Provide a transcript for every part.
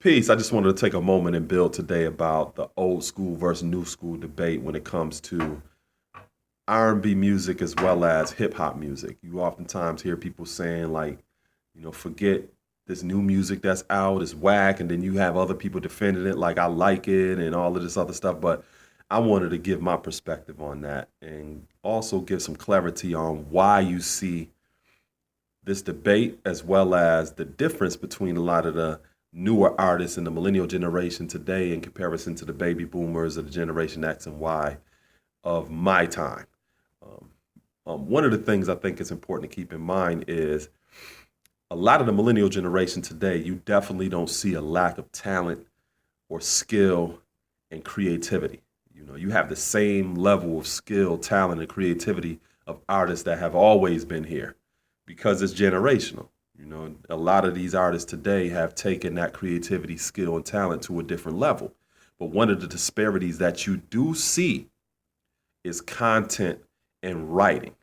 Peace. I just wanted to take a moment and build today about the old school versus new school debate when it comes to R&B music as well as hip hop music. You oftentimes hear people saying like, forget this new music that's out is whack, and then you have other people defending it like I like it and all of this other stuff. But I wanted to give my perspective on that and also give some clarity on why you see this debate as well as the difference between a lot of the newer artists in the millennial generation today in comparison to the baby boomers of the generation X and Y of my time. Um, One of the things I think is important to keep in mind is a lot of the millennial generation today, you definitely don't see a lack of talent or skill and creativity. You have the same level of skill, talent, and creativity of artists that have always been here because it's generational. A lot of these artists today have taken that creativity, skill, and talent to a different level. But one of the disparities that you do see is content and writing.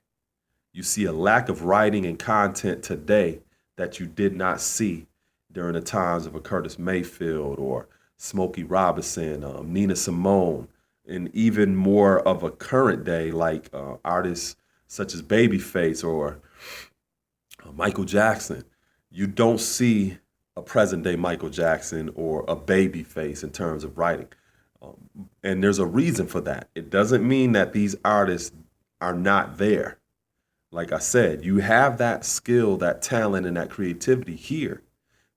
You see a lack of writing and content today that you did not see during the times of a Curtis Mayfield or Smokey Robinson, Nina Simone, and even more of a current day like artists such as Babyface or Michael Jackson. You don't see a present day Michael Jackson or a Babyface in terms of writing. And there's a reason for that. It doesn't mean that these artists are not there. Like I said, you have that skill, that talent, and that creativity here,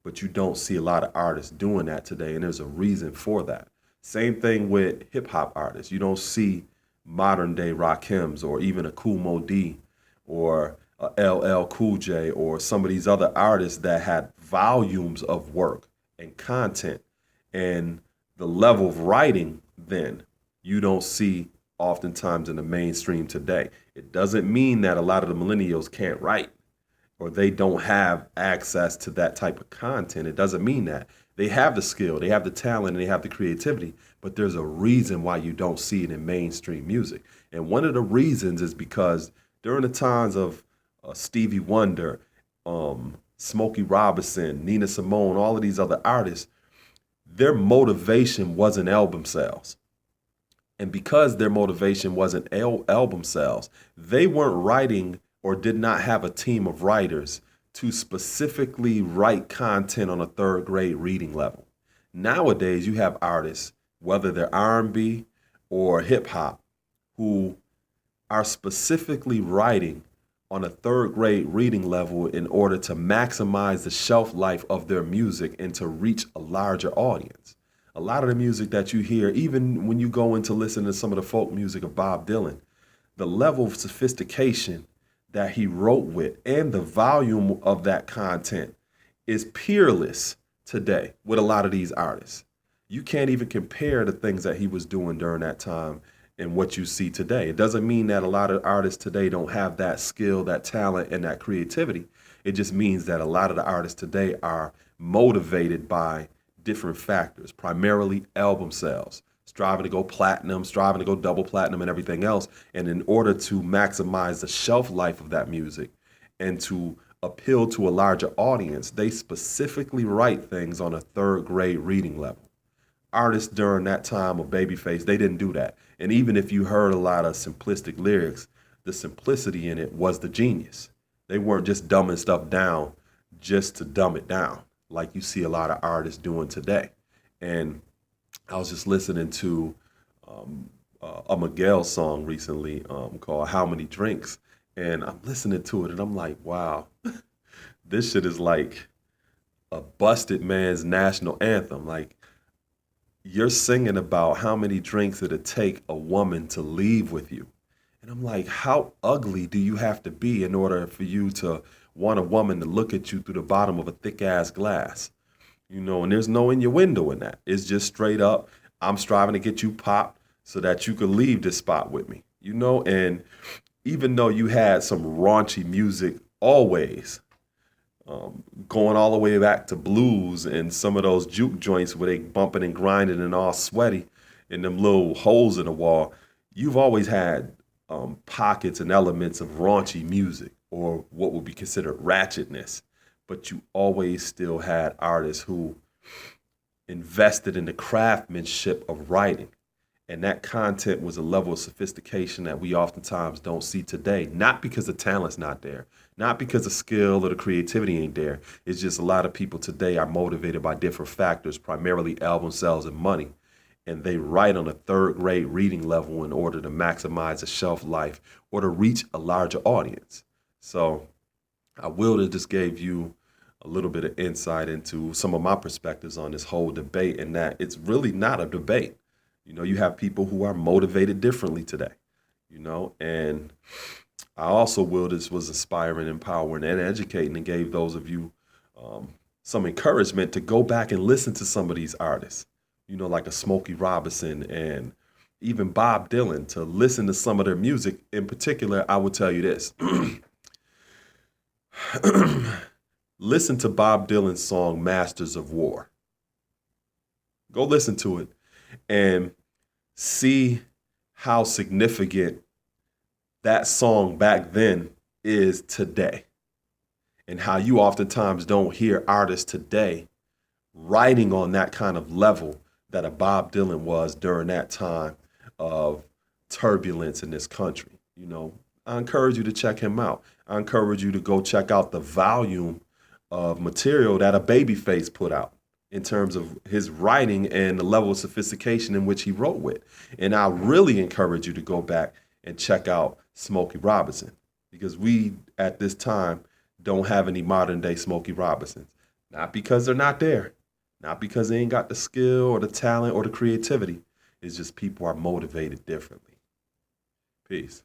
but you don't see a lot of artists doing that today, and there's a reason for that. Same thing with hip hop artists. You don't see modern day Rakims or even a Kool Mo D or a LL Cool J or some of these other artists that had volumes of work and content and the level of writing then you don't see oftentimes in the mainstream today. It doesn't mean that a lot of the millennials can't write or they don't have access to that type of content. It doesn't mean that. They have the skill, they have the talent, and they have the creativity, but there's a reason why you don't see it in mainstream music. And one of the reasons is because during the times of Stevie Wonder, Smokey Robinson, Nina Simone, all of these other artists, their motivation wasn't album sales. And because their motivation wasn't album sales, they weren't writing or did not have a team of writers to specifically write content on a third grade reading level. Nowadays, you have artists, whether they're R&B or hip hop, who are specifically writing on a third grade reading level in order to maximize the shelf life of their music and to reach a larger audience. A lot of the music that you hear, even when you go in to listen to some of the folk music of Bob Dylan, the level of sophistication that he wrote with and the volume of that content is peerless today with a lot of these artists. You can't even compare the things that he was doing during that time and what you see today. It doesn't mean that a lot of artists today don't have that skill, that talent, and that creativity. It just means that a lot of the artists today are motivated by different factors, primarily album sales, striving to go platinum, striving to go double platinum and everything else. And in order to maximize the shelf life of that music and to appeal to a larger audience, they specifically write things on a third grade reading level. Artists during that time of Babyface, they didn't do that. And even if you heard a lot of simplistic lyrics, the simplicity in it was the genius. They weren't just dumbing stuff down just to dumb it down like you see a lot of artists doing today. And I was just listening to a Miguel song recently called How Many Drinks. And I'm listening to it and I'm like, wow, this shit is like a busted man's national anthem. Like, you're singing about how many drinks it'd take a woman to leave with you. And I'm like, how ugly do you have to be in order for you to want a woman to look at you through the bottom of a thick ass glass? And there's no innuendo in that. It's just straight up, I'm striving to get you popped so that you could leave this spot with me, and even though you had some raunchy music always, going all the way back to blues and some of those juke joints where they bumping and grinding and all sweaty in them little holes in the wall, you've always had pockets and elements of raunchy music or what would be considered ratchetness. But you always still had artists who invested in the craftsmanship of writing. And that content was a level of sophistication that we oftentimes don't see today. Not because the talent's not there, not because the skill or the creativity ain't there. It's just a lot of people today are motivated by different factors, primarily album sales and money. And they write on a third grade reading level in order to maximize a shelf life or to reach a larger audience. So I will have just gave you a little bit of insight into some of my perspectives on this whole debate, and that it's really not a debate. You have people who are motivated differently today, and I also will this was inspiring, empowering, and educating, and gave those of you some encouragement to go back and listen to some of these artists, like a Smokey Robinson and even Bob Dylan, to listen to some of their music. In particular, I will tell you this. Listen to Bob Dylan's song, Masters of War. Go listen to it and see how significant that song back then is today, and how you oftentimes don't hear artists today writing on that kind of level that a Bob Dylan was during that time of turbulence in this country. I encourage you to check him out. I encourage you to go check out the volume of material that a Babyface put out in terms of his writing and the level of sophistication in which he wrote with. And I really encourage you to go back and check out Smokey Robinson, because we at this time don't have any modern day Smokey Robinsons. Not because they're not there, not because they ain't got the skill or the talent or the creativity. It's just people are motivated differently. Peace.